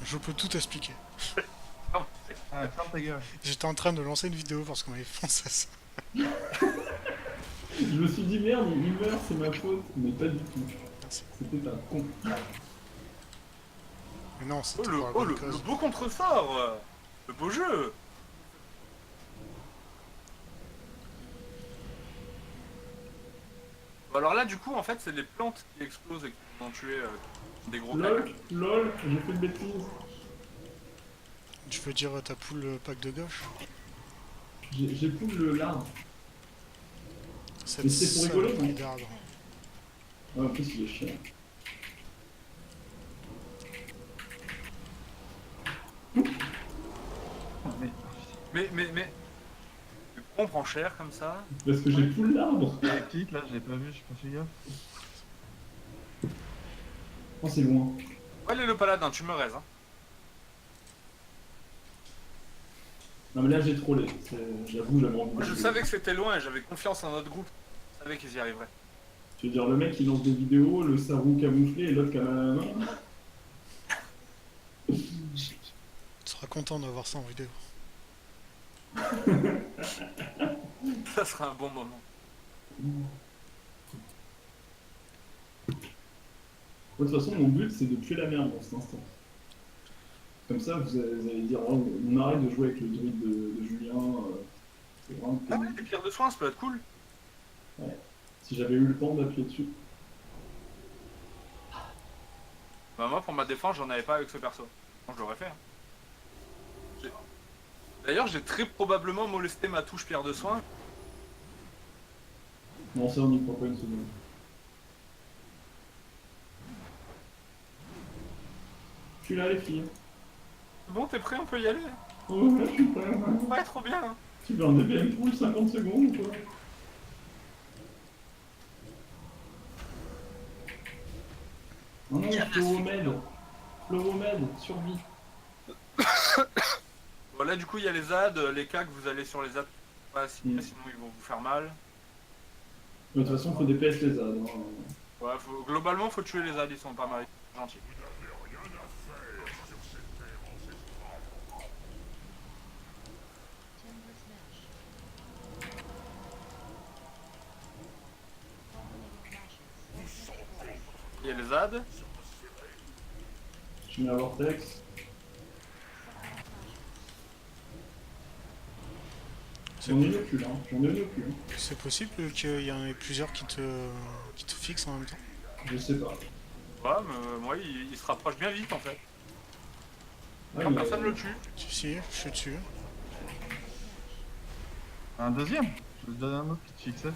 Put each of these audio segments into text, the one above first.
Je peux tout expliquer. Ah, ferme ta gueule. J'étais en train de lancer une vidéo parce qu'on m'avait pensé à ça. Je me suis dit merde, il meurt, c'est ma faute, mais pas du tout. Merci. C'était un con. Mais non, Oh, c'était le, pour la oh, bonne le cause. beau contresort le beau jeu. Bon, alors là, du coup, en fait, c'est les plantes qui explosent et qui vont tuer des gros LOL, mecs. LOL, j'ai fait une bêtise. Tu veux dire ta poule pack de gauche? J'ai poussé le l'arbre. Cette Mais c'est pour rigoler, saloperie non? d'arbre. Ouais, en plus il est chiant. Mais... Mais... On prend cher comme ça. Parce que j'ai poussé l'arbre. Il y a clic là, j'ai pas vu, j'ai pas fait gaffe. Oh, c'est loin. Ouais, allez, le paladin, tu me raises. Hein. Non, mais là j'ai trollé. J'avoue, j'avais envie Moi, de je jouer. savais que c'était loin et j'avais confiance en notre groupe. Je savais qu'ils y arriveraient. Je veux dire, le mec il lance des vidéos, le sarou camouflé et l'autre qui a mal à la main. Tu seras content d'avoir ça en vidéo. Ça sera un bon moment. De toute façon, mon but c'est de tuer la merde dans cet instant. Comme ça, vous allez dire, oh, on arrête de jouer avec le druide de Julien. C'est vraiment Ah ouais, pénible. les pierres de soins, ça peut être cool. Si j'avais eu le temps d'appuyer dessus. Bah moi, pour ma défense, j'en avais pas avec ce perso. Bon, je l'aurais fait. Hein. D'ailleurs, j'ai très probablement molesté ma touche pierre de soins. Non, ça on n'y croit pas une seconde. Je suis là les filles. Bon, t'es prêt, on peut y aller. Oh, là, je suis prêt. Ouais, trop bien. Hein. Tu veux un DPM pour 50 secondes ou quoi? Non, non, Floromed, survie. Bon, là, du coup, il y a les ZAD, les cacs, vous allez sur les ZAD. Pas sinon ils vont vous faire mal. De toute façon, faut DPS les ZAD. Hein. Ouais, globalement, faut tuer les ZAD, ils sont pas mal gentils. Il y a les ZAD. Je mets la vortex. J'en ai une au cul, hein. J'en ai une au cul. Hein. C'est possible qu'il y en ait plusieurs qui te fixent en même temps? Je sais pas. Ouais, mais moi, il se rapproche bien vite en fait. Ouais, Quand mais, personne le tue. Si, je suis dessus. Un deuxième? Je te donne un autre qui te fixait.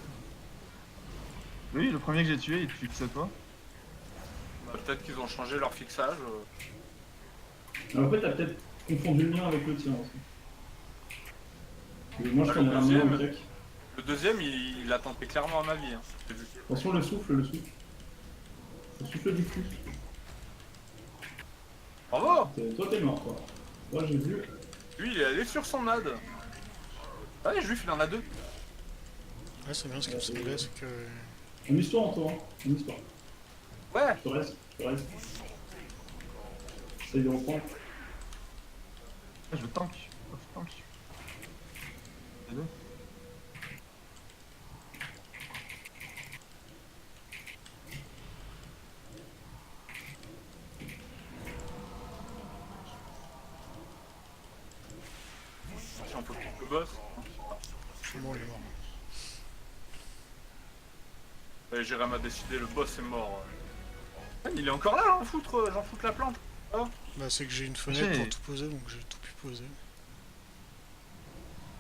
Oui, le premier que j'ai tué, il te fixait toi. Bah, peut-être qu'ils ont changé leur fixage. Alors, en fait, t'as peut-être confondu le mien avec le tien aussi. Et moi, je Bah, connais le un mien deuxième. au deck. Le deuxième, il a tenté clairement à ma vie. Hein. J'ai vu. Attention, le souffle, le souffle. Le souffle du cul. Bravo! Toi, t'es mort, quoi. Moi, j'ai vu. Lui, il est allé sur son NAD. Ouais, juif, il en a deux. Ouais, c'est bien ce qui me semblait, c'est que... Une histoire en toi, hein. Une histoire. Ouais! Je te reste, je te reste. J'essaye de reprendre. Ah, je tank. Oh, je tank. Les deux. Si on peut couper le boss. C'est bon, il est mort. Et Jérém a décidé, le boss est mort. Ouais, il est encore là, j'en foutre la plante. Oh. Bah, c'est que j'ai une fenêtre J'ai- pour tout poser, donc j'ai tout pu poser.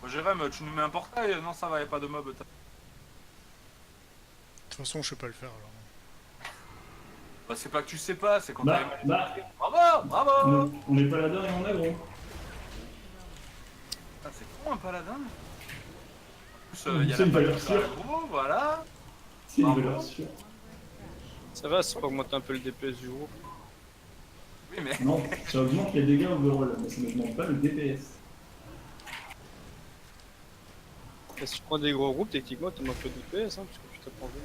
Bon, Jérém, tu nous mets un portail? Non, ça va, y'a pas de mob. De toute façon, je sais pas le faire, alors. Bah, c'est pas que tu sais pas, c'est quand Bah, t'as... bah, Bravo! Bravo! on est paladin et on a gros. Ah, c'est con un paladin. En plus, il y a C'est la une valeur patte sur sûre. le gros, voilà. C'est une Bravo. valeur sûre. Ça va, ça va augmenter un peu le DPS du groupe. Oui, mais... Non, ça augmente les dégâts overall, mais ça ne demande pas le DPS. Et si tu prends des gros groupes, techniquement, tu manques le DPS, hein, parce que tu t'apprends bien.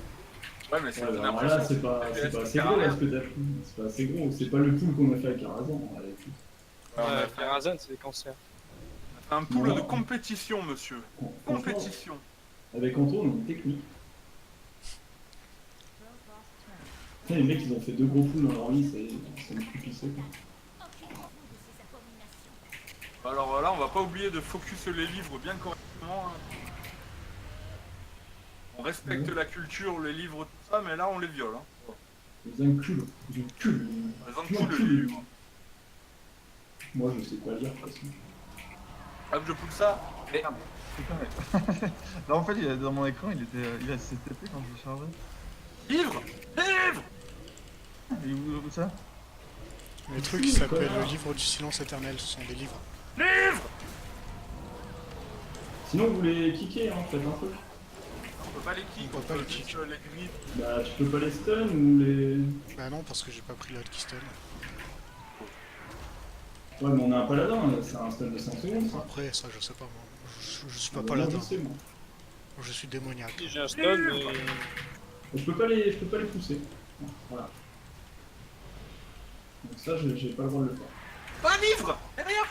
Ouais, mais c'est Ouais, une alors là, impression. c'est pas assez gros, là, ce que t'as pris. C'est pas assez gros, c'est pas le pool qu'on a fait avec Arazan. Allez, plus. Alors, on a Ouais, fait les rasen, c'est des cancers. un pool Non. de compétition, monsieur. Franchement, Compétition. avec Anto, on a une technique. Putain, les mecs, ils ont fait 2 gros poules dans leur vie, ça me fait pisser, quoi. Alors là, on va pas oublier de focus les livres bien correctement. Hein. On respecte la culture, les livres, tout ça, mais là, on les viole. Hein. Ils enculent. Ils enculent. Par Ils exemple, tout le enculent. livre. Moi, je sais pas lire, de toute façon. Hop, je pousse ça. Et Putain, mais... Là en fait, dans mon écran, il a STP quand je le chargeais. livre. Livre. Et où ça? Le truc qui s'appelle le livre du silence éternel, ce sont des livres. Livre. Sinon, vous les kicker, hein, faites un truc. On peut pas les kick, On peut pas les kick. juste les grilles. Bah, tu peux pas les stun ou les. Bah non, parce que j'ai pas pris la Keystone. Ouais, mais on a un paladin, c'est un stun de 5 secondes, ça. Après, ça je sais pas moi. Je suis pas Moi, paladin, je sais, moi. je suis démoniaque. Si j'ai un stun, mais. Je peux pas les pousser. Voilà. Donc ça, j'ai pas le droit de le faire. Un livre. Derrière.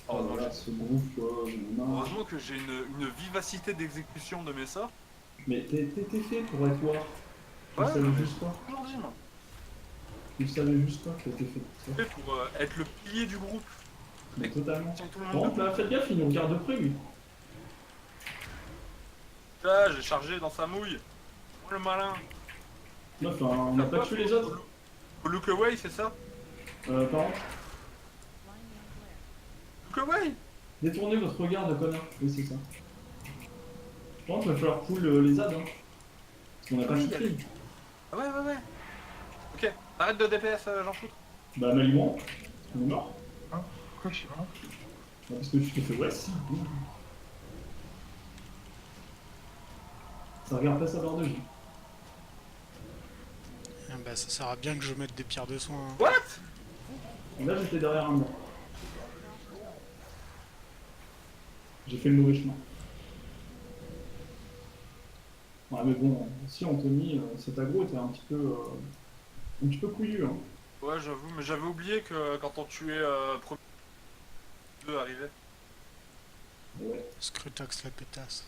Oh non, là là, ce groupe, quoi, j'en ai marre. Heureusement que j'ai une vivacité d'exécution de mes sorts. Mais t'es fait pour être voir. Tu Ouais, savais mais- juste pas. Aujourd'hui, moi. Tu savais juste pas que t'étais fait pour ça. Fait pour être le pilier du groupe. Mais totalement. Tiens tout le Par monde. contre, là, faites gaffe, il nous regarde de près, lui. Là, j'ai chargé dans sa mouille. Moi le malin. Non, enfin, on n'a pas tué les autres. Faut look away, c'est ça? Par contre, Look away. détournez votre regard de connard. Oui, c'est ça. Par contre, il va falloir pull les ZAD, hein. Parce qu'on a pas Oui, chiffré. Ah ouais, ouais, ouais. Ok, arrête de DPS, j'en shoot. Bah, Malimon, on est mort. Pourquoi je suis mort? Bah, parce que tu t'es fait ouais, si. Ça regarde pas sa barre de vie. Bah ça sert à bien que je mette des pierres de soin. Hein. What? Et là, j'étais derrière un mur. J'ai fait le mauvais chemin. Ouais, mais bon, si Anthony, cet aggro était un petit peu couillu, hein. Ouais, j'avoue, mais j'avais oublié que quand on tuait premier 2 arrivait. Ouais. Scrutax la pétasse.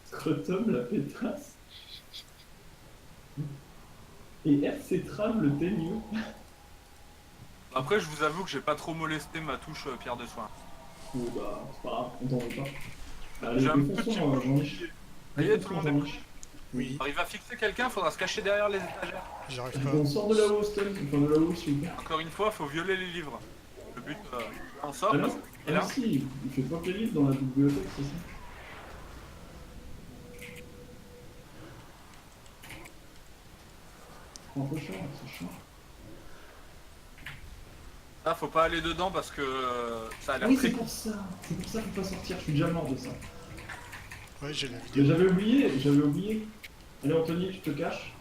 Scrotum, la pétasse. Et RC Tram, le ténieux. Après, je vous avoue que j'ai pas trop molesté ma touche pierre de soin. Oh bah, c'est pas grave, on t'en veut pas. Allez, J'ai un défonçons, petit Jean-Mich. peu. Ça y est, tout le monde est Jean-Mich. pris. Oui, Alors, il va fixer quelqu'un, faudra se cacher derrière les étagères. j'arrive pas. On sort de là-haut, Stun. Enfin, de là-haut, s'il vous plaît. Encore une fois, faut violer les livres. Le but, on sort Ah parce non, que là, si, il fait pas que les livres dans la bibliothèque, c'est ça. Un peu chiant, c'est chiant. là, faut pas aller dedans parce que ça a l'air Oui, très c'est pour ça qu'il faut pas sortir, je suis déjà mort de ça. Ouais, j'ai la Mais vidéo. j'avais oublié. Allez, Anthony, tu te caches.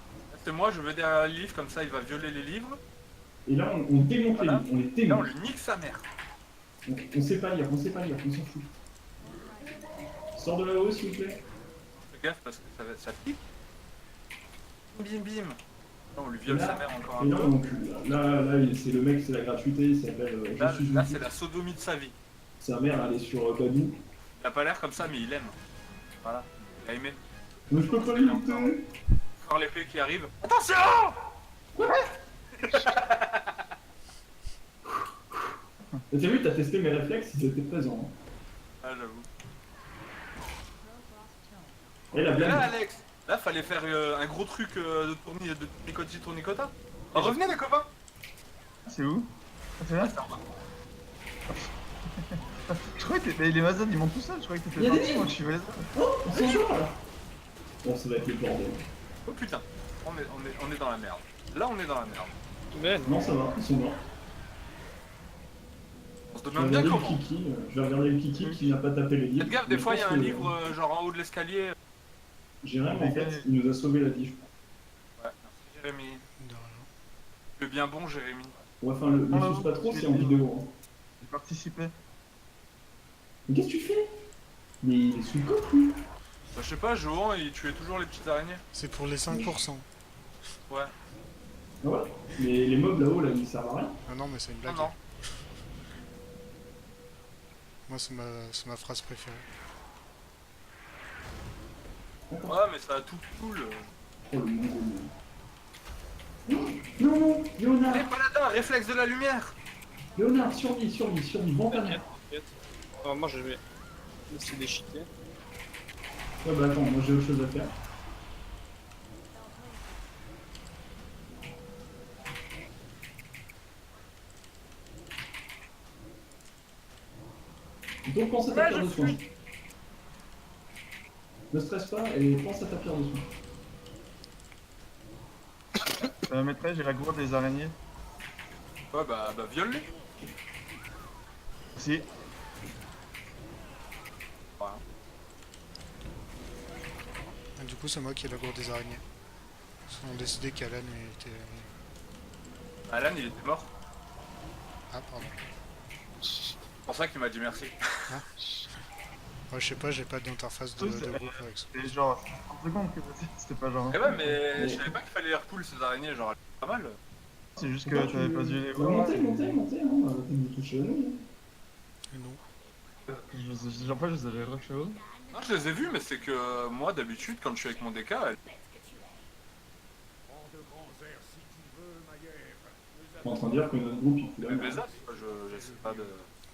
C'est moi, je vais derrière les livres, comme ça il va violer les livres. Et là, on démonte Voilà. les livres, on les Et là, on démonte. lui nique sa mère. On sait pas lire, on s'en fout. Sors de là-haut, s'il vous plaît. Fais gaffe parce que ça pique. Bim bim. Non, on lui viole Là- sa mère encore Et un là, peu. on encule. Là, c'est le mec, c'est la gratuité, il s'appelle Là, Je suis là une c'est pute. la sodomie de sa vie. Sa mère, elle est sur Badou. Il a pas l'air comme ça, mais il aime. Voilà, il a aimé. Mais je peux pas l'éviter. Encore l'épée qui arrive. Attention! Et t'as vu, t'as testé mes réflexes, ils étaient présents. Hein. Ah, j'avoue. Et la Et là, blague. Alex, là, fallait faire un gros truc de tournicota. Oh, revenez, les copains! C'est où? Ah, c'est là? C'est en bas. Je croyais que les Mazans ils montent tout seuls, je croyais que Y t'étais a des parti, livres. moi je suis les Oh, on s'en sort là. Bon, ça va être le bordel. Oh putain, on est dans la merde. Là, on est dans la merde. Mais Non, ça va, ils sont morts. On se Je vais demande bien regarder le comment. Kiki, je vais regarder le Kiki qui n'a pas tapé les livres. Faites gaffe, des Mais fois, je il y a pense un que livre genre en haut de l'escalier. Jérém, en fait, il nous a sauvé la vie, je crois. Ouais, merci Jérémy. De rien. Le bien bon Jérémy. Ouais, enfin, le Ah, suce pas trop, j'ai c'est en dit. vidéo. Hein. J'ai participé. Mais qu'est-ce que tu fais? Mais il est sous le coffre, lui. Bah, je sais pas, Johan, il tuait toujours les petites araignées. C'est pour les 5%. Ouais. Ah ouais. Mais les mobs là-haut, là, ils servent à rien. Ah non, mais c'est une Non, blague. non. Moi, c'est ma phrase préférée. D'accord. Ouais, mais ça a tout cool. Oh, le mongol. Non, Allez, Léonard, Paladin, réflexe de la lumière. Léonard, survie, bon ta mère. T'inquiète. Alors, moi, je vais laisser déchiqueter. Ouais, bah attends, moi j'ai autre chose à faire. Donc pense à ta Ouais, pierre je de soin. fuis. Ne stresse pas et pense à ta pierre de soin. Ça me mettrait, j'ai la gourde des araignées. Ouais, bah viole-les. Si. Voilà. Et du coup, c'est moi qui ai la gourde des araignées. Ils ont décidé qu'Alan était... Alan, il était mort. Ah, pardon. C'est pour ça qu'il m'a dit merci. Moi, je sais pas, j'ai pas d'interface de groupe avec ça. C'était genre 30 secondes que c'était pas genre. Eh ouais, mais je savais pas qu'il fallait les cool ces araignées, genre, elles sont pas mal. C'est juste que t'avais pas dû les voir. Montez, hein. Arrêtez de me toucher la nouille. Et non. Genre pas, je les avais rushés haut. Non, je les ai vus, mais c'est que moi, d'habitude, quand je suis avec mon DK, elle... Je suis en train de dire que notre groupe il fout la elle merde. les a, quoi, je sais pas de...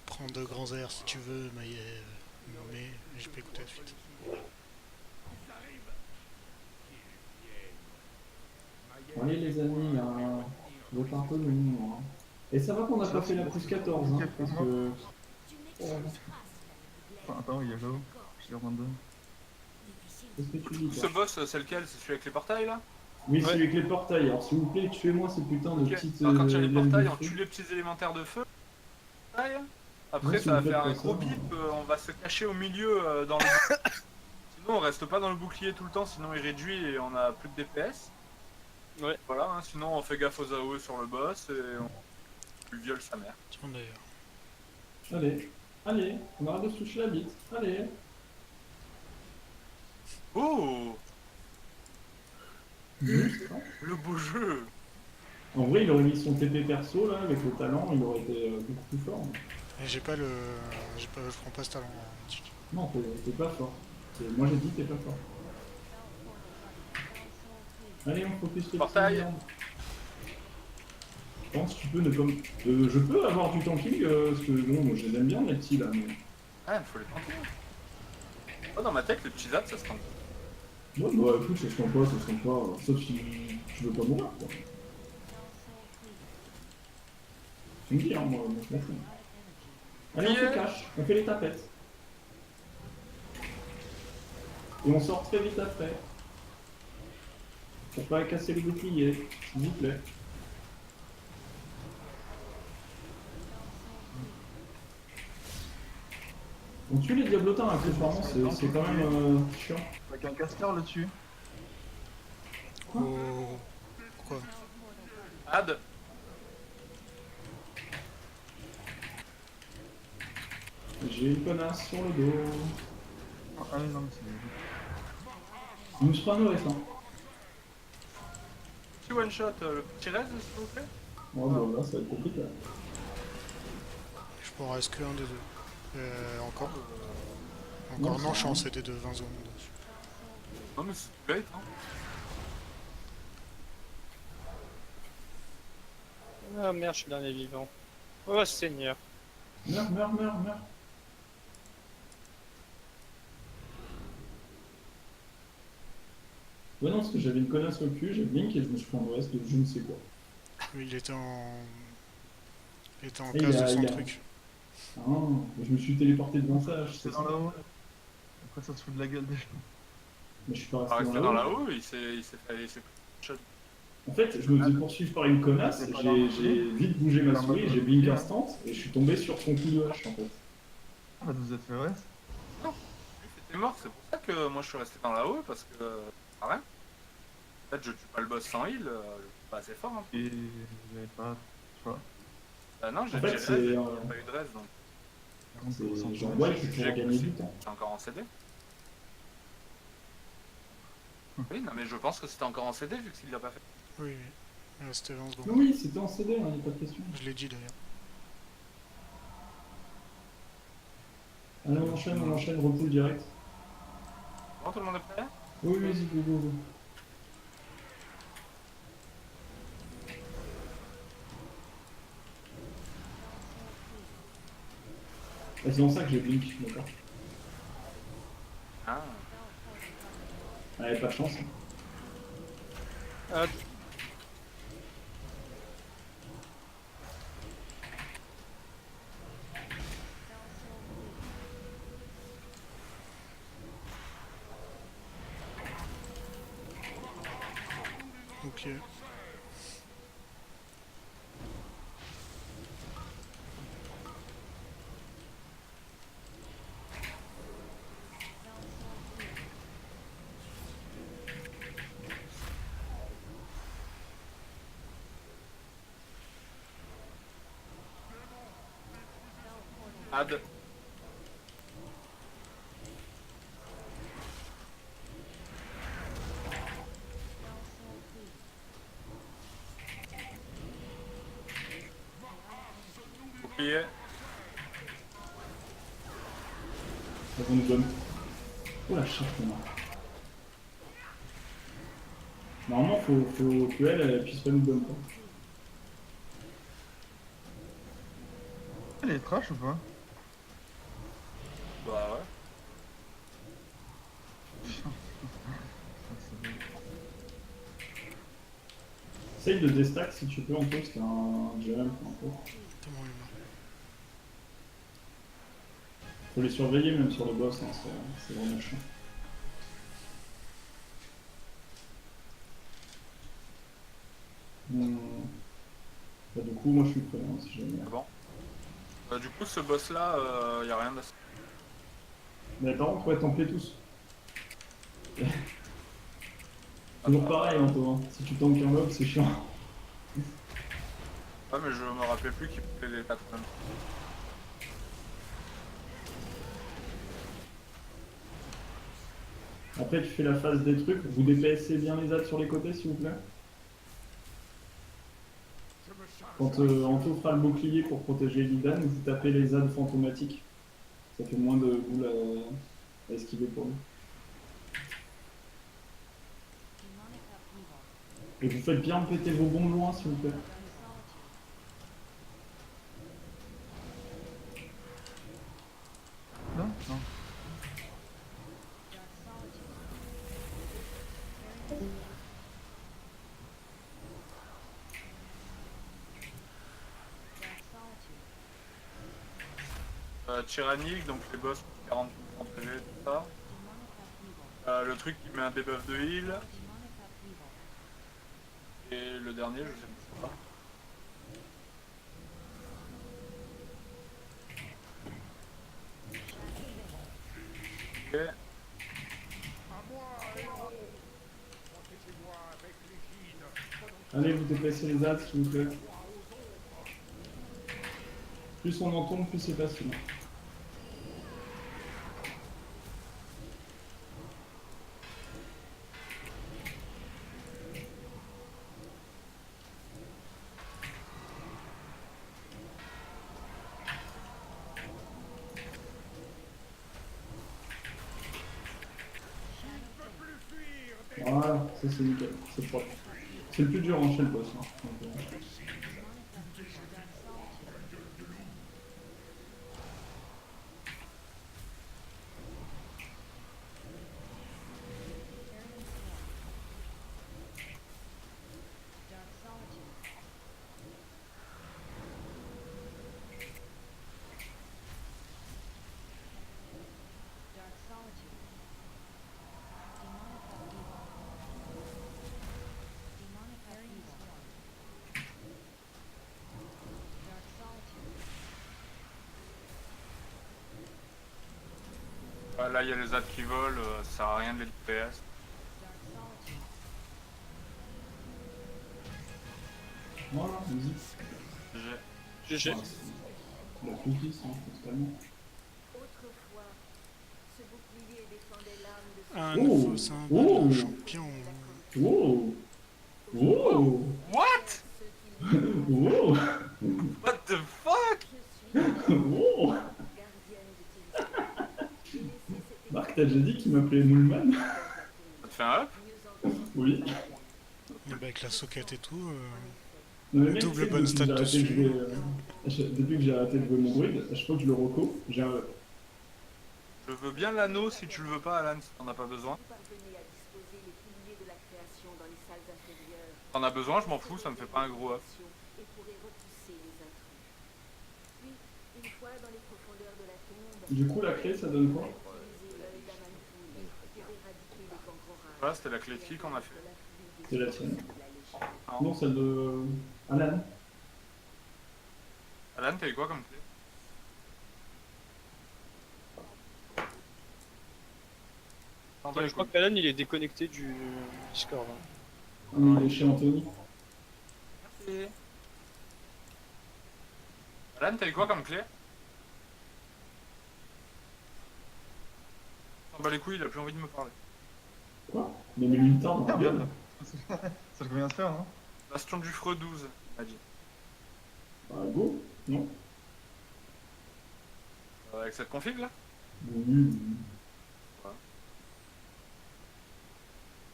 Prends de grands airs si tu veux, Maïev. Mais je peux écouter la suite. Bon, allez les amis, votre un peu de nous. Hein. Et ça va qu'on a pas fait la plus 14, hein, parce que... Attends, il y a l'eau. Je l'ai demandé. Qu'est-ce que tu dis Ce toi? boss, c'est lequel? C'est celui avec les portails, là? Oui, celui avec les portails. Alors s'il vous plaît, tuez-moi ces putains de Ok. petites... Alors, quand il y a les lames portails, de on feu. tue les petits élémentaires de feu. Portail. Après, Ouais, ça va si vous faire faites un pas gros ça, bip, on va se cacher au milieu dans le... Sinon, on reste pas dans le bouclier tout le temps, sinon il réduit et on a plus de DPS. Ouais. Voilà, hein, sinon on fait gaffe aux AOE sur le boss et on lui viole sa mère. Tiens, d'ailleurs. Allez, on arrête de se toucher la bite. Allez. Oh, Mmh. le beau jeu. En vrai, il aurait mis son TP perso là, avec le talent, il aurait été beaucoup plus fort. Et j'ai pas le... je prends pas ce talent. Non, t'es pas fort. Moi j'ai dit t'es pas fort. Allez, on focus le Portail. petit merde. Je pense que tu peux ne comme... je peux avoir du tanking, parce que bon, moi, je les aime bien les petits là, mais... Ah, il faut les tenter. Oh, dans ma tête, les petits zaps, ça se tente. Ouais, bah écoute, ça se sent pas, sauf si tu veux pas mourir, quoi. Tu me dis, hein, moi je m'en fous. Allez, on se cache, on fait les tapettes. Et on sort très vite après. Pour pas casser les boucliers, s'il vous plaît. On tue les diablotins accessoirement, c'est quand même chiant. Avec un casteur le dessus. Oh... Quoi? Ad. J'ai une connasse sur le dos. Ah non, mais c'est... Il nous fera nos récents. Petit one shot, le petit raise, s'il vous plaît. Ouais, bah là, ça va être compliqué. Je pourrais reste que un des deux. Encore Encore non, je suis en CD de 20 secondes dessus. Non, mais c'est bête, hein. Ah merde, je suis le dernier vivant. Oh Seigneur. Meurs. Ouais, non, parce que j'avais une connasse au cul, j'ai blink et je me suis pris en reste de je ne sais quoi. Oui, il était en... Il était en Et place de son il a- truc. Ah, je me suis téléporté devant ça, je sais C'est dans ça. la haut. Après ça se fout de la gueule des gens. Mais je suis pas On va resté rester dans dans la la haut. haut, il s'est fait... En fait, je me faisais poursuivre par une connasse, C'est pas dans le j'ai vite bougé ma souris, j'ai blink instant et je suis tombé sur son coup de hache en fait. Ah bah vous êtes fait reste. T'es mort, c'est pour ça que moi je suis resté dans la haut, parce que... Ah ouais. En fait, je tue pas le boss sans heal, je suis pas assez fort, hein. Et j'avais pas... Tu vois. Non, j'ai En fait, tiré c'est, raise, il n'y a pas eu de raise, donc C'est genre ouais, tu pourrais gagner du temps. c'est encore en CD. Oui, non mais je pense que c'était encore en CD vu qu'il l'a pas fait. Oui, oui. Il restait 20 secondes. Oui, c'était en CD, il n'y a pas de question. Je l'ai dit d'ailleurs. Allez, on enchaîne, repoule direct. Bon, tout le monde est prêt? Oui, vas-y, go, go, go. Ah, c'est dans ça que j'ai blink, d'accord. Ah. Allez, pas de chance. Ah, Ok. Ad. Bouclier. Ça va nous donne. Oh la chatte, là. Normalement, faut qu'elle puisse pas nous donner. Quoi. Elle est trash ou pas? Bah ouais. Essaye de déstack si tu peux en fait, c'est un jump un peu. Tellement humain. Faut les surveiller même sur le boss, hein, c'est vraiment chiant. Bah, du coup, moi je suis prêt hein, si jamais. C'est bon. Du coup, ce boss là, y a rien de. Mais attends, ouais, t'en plais tous. Toujours pareil, Antoine. Si tu tankes un mob, c'est chiant. Ouais, mais je me rappelais plus qu'il pouvait les battre même. Après, tu fais la phase des trucs. Vous DPSez bien les adds sur les côtés, s'il vous plaît. Quand Anto fera le bouclier pour protéger Lidan, vous tapez les adds fantomatiques. Ça fait moins de boules à esquiver pour lui. Et vous faites bien péter vos bombes loin, s'il vous plaît. Non, non. Tyrannique, donc les boss 40% PV, tout ça. Le truc qui met un debuff de heal. Et le dernier, je sais pas. Ok. Allez, vous déplacez les adds, s'il vous plaît. Plus on en tombe, plus c'est facile. Voilà, ça c'est nickel, c'est propre. C'est le plus dur hein, chez le boss. Hein. Donc, Là, il y a les adds qui volent, ça sert à rien de les DPS. voilà, vas-y. GG. GG. La conquise, hein, totalement. Autrefois, ce bouclier défendait l'âme de Un Oh, nouveau symbole oh. champion. Wow! Wow! What? Wow. What the fuck? Je suis Wow. gardienne de tes J'ai laissé cette Marc, t'as déjà dit qu'il m'appelait Moulman? Ça te fait un up? mieux encore. Oui. Et bah, avec la socket et tout. Non, mais mec, Double tu sais, bonne depuis que stat j'ai arrêté de dessus. jouer, depuis que j'ai arrêté de jouer mon druide, à chaque fois que je le reco, j'ai un... Je veux bien l'anneau si tu le veux pas, Alan, si t'en as pas besoin. Vous parvenez à disposer les piliers de la création dans les salles inférieures. T'en as besoin, je m'en fous, ça me fait pas un gros up. Et pourrez repousser les intrus. Puis, une fois dans les profondeurs de la tombe, Du coup, la clé, ça donne quoi? utilisez l'œil d'Amantoul pour éradiquer les gangrorages. Voilà, c'était la clé de qui qu'on a fait. C'est la tienne. Non. Non, celle de... Alan. Alan, t'as eu quoi comme clé? Non, pas Je les crois couilles. qu'Alan il est déconnecté du Discord. Hein. Il est chez Anthony. Merci. Alan, t'as eu quoi comme clé? Oh bah les couilles, il a plus envie de me parler. Quoi? Il a mis une tarte dans la gueule. C'est ce qu'on vient de faire, non? Bastion du Freux 12, il m'a dit. Bah, go. Non? Avec cette config là? Oui.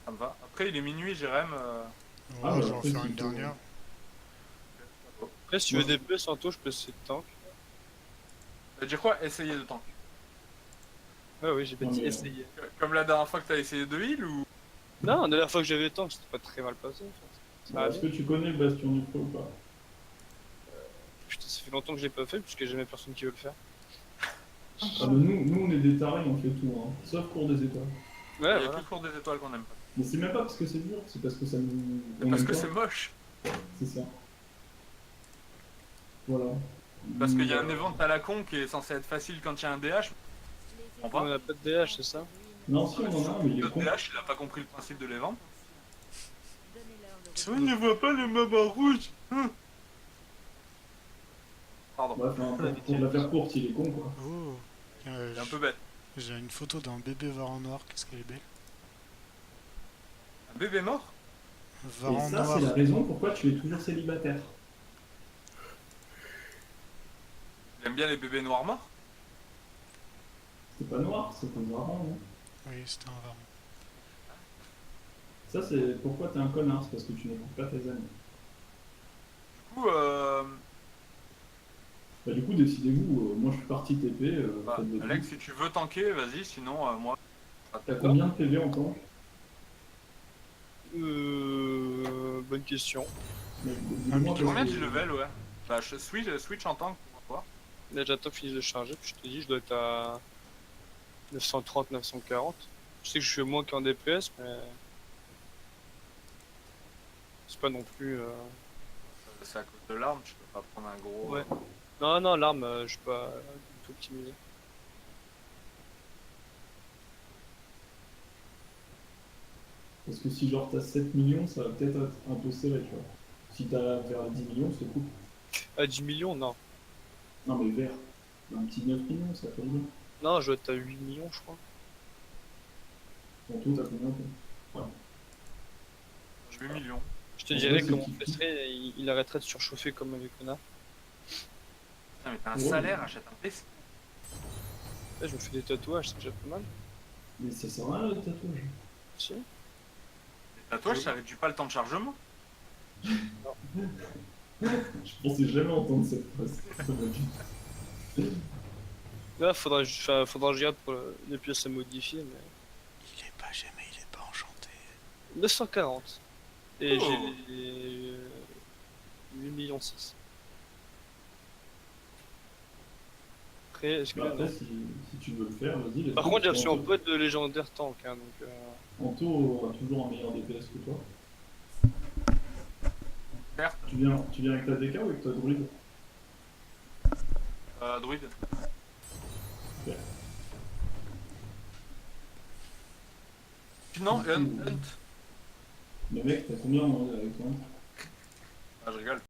Ça me va. Après, il est minuit, Jérém. Ouais, Ah, je vais bah, en faire c'est une plutôt- dernière. Après, si tu veux des PS, Santo, je peux essayer de tank. Ça veut dire quoi? Essayer de tank. Ouais, oui, j'ai pas Non, dit mais- essayer. Comme la dernière fois que t'as essayé de heal ou. Non, la dernière fois que j'avais tank, c'était pas très mal passé. En fait. Ça Bah, va Est-ce bien. que tu connais le Bastion du Feu ou pas? Putain, ça fait longtemps que je l'ai pas fait, puisque j'ai jamais personne qui veut le faire. Ah, bah, nous, on est des tarés, on fait tout, hein. Sauf cours des étoiles. Il y Ouais, a voilà. que le cours des étoiles qu'on aime pas. Mais c'est même pas parce que c'est dur, c'est parce que ça nous... C'est on parce aime que pas. c'est moche. C'est ça. Voilà. Parce qu'il y a un event à la con qui est censé être facile quand il y a un DH. On On a pas de DH, c'est ça? Non, si, on en a un, mais il est Le con. DH, il a pas compris le principe de l'event. C'est On ne voit pas le mobs en rouge. Pardon, Bref, pour la faire courte, il est con, quoi. Oh, tiens, il est un peu bête. j'ai une photo d'un bébé varan noir, qu'est-ce qu'elle est belle. Un bébé mort? Et Varan ça, noir. c'est la raison pourquoi tu es toujours célibataire. Il aime bien les bébés noirs morts? C'est pas noir, c'est un varan, non? Oui, c'était un varan. Ça, c'est pourquoi t'es un connard, c'est parce que tu n'écoutes pas tes amis. Du coup, Bah, du coup, décidez-vous, moi je suis parti TP, bah, faites votre Alex, vie. si tu veux tanker, vas-y, sinon moi. T'as combien de PV en tank? Bonne question. Dis-moi, parce Combien que- tu level, ouais? Bah, je switch en tank pour voir. Là, j'attends que finisse de charger, puis je te dis, je dois être à 930, 940. Je sais que je suis moins qu'en DPS, mais. C'est pas non plus. C'est à cause de l'arme, tu peux pas prendre un gros. Ouais. Non, non, l'arme, je suis pas du tout optimisé. Parce que si genre t'as 7 millions, ça va peut-être être un peu serré, tu vois. Si t'as vers les 10 millions, c'est cool. À 10 millions, non. Non mais vers un petit 9 millions, ça fait bien. Non, je dois être à 8 millions, je crois. En tout, t'as combien toi? 8 millions. Je te En dirais vrai, que c'est mon kiff-kiff. PC, il arrêterait de surchauffer comme un connard. Putain, mais t'as un Ouais. salaire, achète un PC. Là, je me fais des tatouages, c'est déjà pas mal. Mais ça sert à rien le tatouage. Si. Les tatouages, ça réduit pas le temps de chargement. Je pensais jamais entendre cette phrase. Ça m'a dit. Là, faudra que je regarde pour les pièces à modifier, mais. Il est pas jamais, il est pas enchanté. 940. Et Oh. j'ai 8 millions 6. Après, est-ce que. Bah, après, si tu veux le faire, vas-y. let's Par go. contre, j'ai reçu un Anto- pote de légendaire tank, hein, donc. Anto aura toujours un meilleur DPS que toi. Certes. Tu viens avec ta DK ou avec ta druide? Druide. Ok. Non, Hunt. Mais mec, t'as combien avec toi? Ah, je rigole.